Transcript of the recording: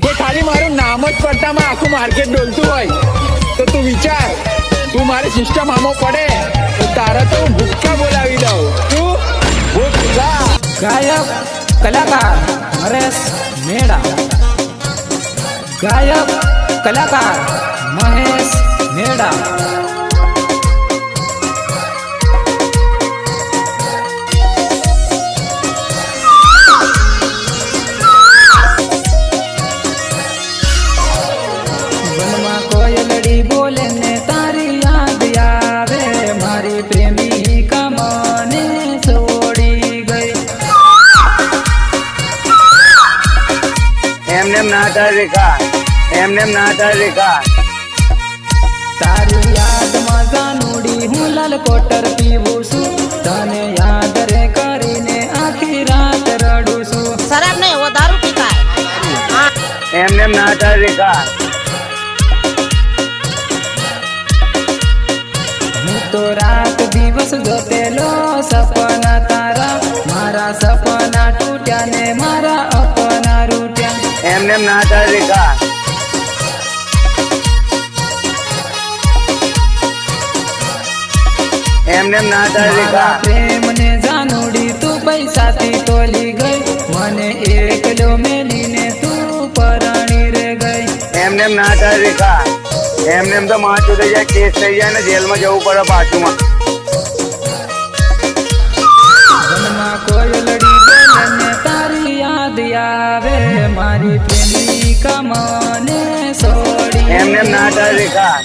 કે ખાલી મારું નામ જ પડતામાં આખું માર્કેટ ડોલતું હોય તો તું વિચાર, તું મારી સિસ્ટમ આમો પડે તો તારા તો હું ભૂક્કા બોલાવી દઉં. તું ભૂક્કા. ગાયક કલાકાર હરેશ મેડા, ગાયક કલાકાર મહેશ મેડા. વનમાં કોયલડી બોલે ને તારી યાદ આવે, મારી પ્રેમિકા મને છોડી ગઈ. એમને ના થાય રેખા, એમને ના થાય રેખા. તારી યાદમાં જાનુડી હું લાલ કોટર પીવું છું, તને યાદ રે કરીને આખી રાત રડું છું. शराब नहीं, वो दारू पीता है. એમને ના થાય રેખા. હું તો રાત દિવસ જોતેલો સપના તારા, મારા સપના તૂટ્યા ને મારા અપના રૂટ્યા. એમને ના થાય રેખા. એમને ના થાય રેખા. મારા પ્રેમ ને જાનુડી તું પૈસાથી તોલી ગઈ, મને એકલો મેલીને તું પરણી રે ગઈ. એમને ના થાય રેખા. એમને તો માથું થઈ જાય, કેસ થઈ જાય ને જેલમાં જવું પડે પાછુંમાં. વનમાં કોયલડી બોલે ને તારી યાદ આવે, મારી પ્રેમિકા મને છોડી. એમને ના થાય રેખા.